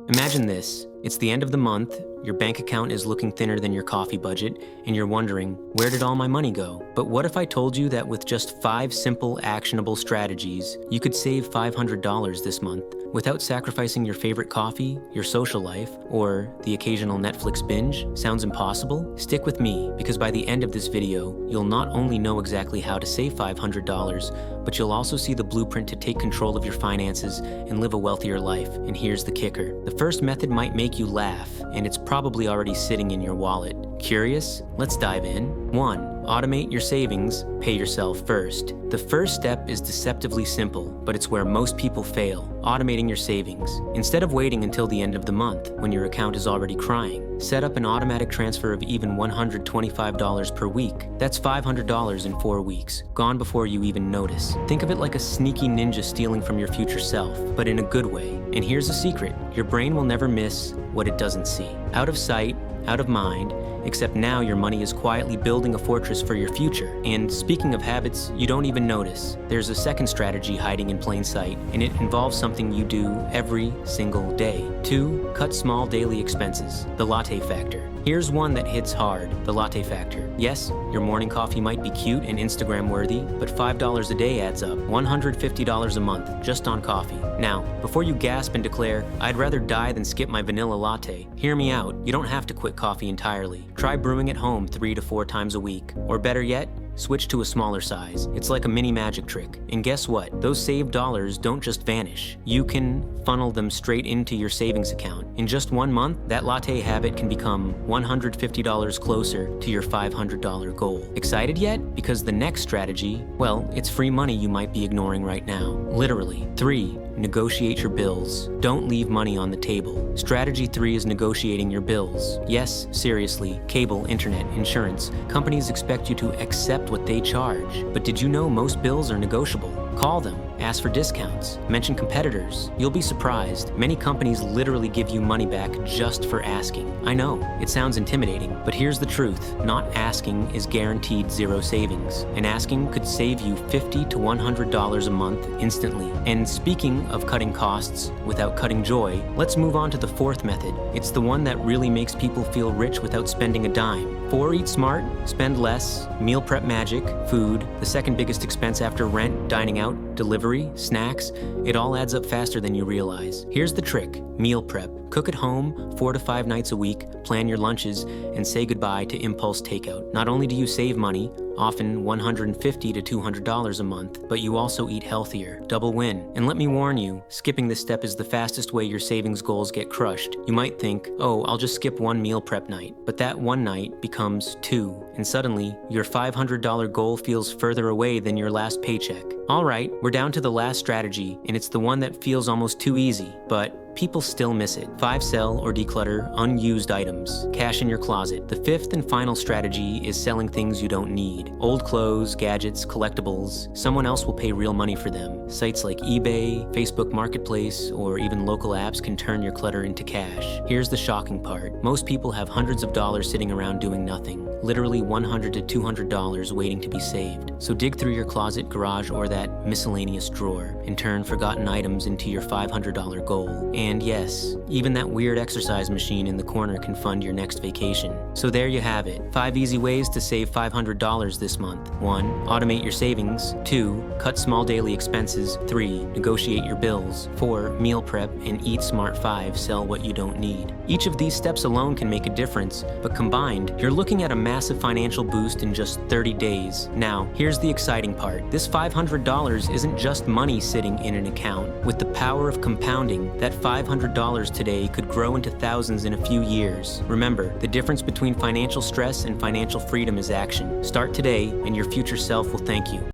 Imagine this. It's the end of the month, your bank account is looking thinner than your coffee budget, and you're wondering, where did all my money go? But what if I told you that with just 5 simple, actionable strategies, you could save $500 this month without sacrificing your favorite coffee, your social life, or the occasional Netflix binge? Sounds impossible? Stick with me, because by the end of this video, you'll not only know exactly how to save $500, but you'll also see the blueprint to take control of your finances and live a wealthier life. And here's the kicker. The first method might make you laugh, and it's probably already sitting in your wallet. Curious? Let's dive in. 1. Automate your savings, pay yourself first. The first step is deceptively simple, but it's where most people fail. Automating your savings. Instead of waiting until the end of the month, when your account is already crying, set up an automatic transfer of even $125 per week. That's $500 in 4 weeks, gone before you even notice. Think of it like a sneaky ninja stealing from your future self, but in a good way. And here's a secret. Your brain will never miss what it doesn't see. Out of sight, out of mind, except now your money is quietly building a fortress for your future. And speaking of habits you don't even notice, there's a second strategy hiding in plain sight, and it involves something you do every single day. 2. Cut small daily expenses. The latte factor. Here's one that hits hard, the latte factor. Yes, your morning coffee might be cute and Instagram worthy, but $5 a day adds up. $150 a month just on coffee. Now, before you gasp and declare, I'd rather die than skip my vanilla latte, hear me out. You don't have to quit coffee entirely. Try brewing at home 3 to 4 times a week. Or better yet, switch to a smaller size. It's like a mini magic trick. And guess what? Those saved dollars don't just vanish. You can funnel them straight into your savings account. In just 1 month, that latte habit can become $150 closer to your $500 goal. Excited yet? Because the next strategy, well, it's free money you might be ignoring right now. Literally. 3. Negotiate your bills. Don't leave money on the table. Strategy 3 is negotiating your bills. Yes, seriously, cable, internet, insurance. Companies expect you to accept what they charge. But did you know most bills are negotiable? Call them, ask for discounts, mention competitors. You'll be surprised. Many companies literally give you money back just for asking. I know, it sounds intimidating, but here's the truth. Not asking is guaranteed zero savings, and asking could save you $50 to $100 a month instantly. And speaking of cutting costs without cutting joy, let's move on to the 4th method. It's the one that really makes people feel rich without spending a dime. 4. Eat smart, spend less, meal prep magic, food, the second biggest expense after rent, dining out, delivery, snacks. It all adds up faster than you realize. Here's the trick. Meal prep. Cook at home 4 to 5 nights a week, plan your lunches, and say goodbye to impulse takeout. Not only do you save money, often $150 to $200 a month, but you also eat healthier. Double win. And let me warn you, skipping this step is the fastest way your savings goals get crushed. You might think, oh, I'll just skip 1 meal prep night. But that one night becomes 2, and suddenly your $500 goal feels further away than your last paycheck. All right, we're down to the last strategy, and it's the one that feels almost too easy, but people still miss it. 5. Sell or declutter unused items. Cash in your closet. The 5th and final strategy is selling things you don't need. Old clothes, gadgets, collectibles. Someone else will pay real money for them. Sites like eBay, Facebook Marketplace, or even local apps can turn your clutter into cash. Here's the shocking part. Most people have hundreds of dollars sitting around doing nothing. Literally $100 to $200 waiting to be saved. So dig through your closet, garage, or that miscellaneous drawer and turn forgotten items into your $500 goal. And yes, even that weird exercise machine in the corner can fund your next vacation. So there you have it. 5 easy ways to save $500 this month. 1. Automate your savings. 2. Cut small daily expenses. 3. Negotiate your bills. 4. Meal prep and eat smart. 5. Sell what you don't need. Each of these steps alone can make a difference, but combined, you're looking at a massive financial boost in just 30 days. Now, here's the exciting part. This $500 isn't just money sitting in an account. With the power of compounding, that $500 today could grow into thousands in a few years. Remember, the difference between financial stress and financial freedom is action. Start today, and your future self will thank you.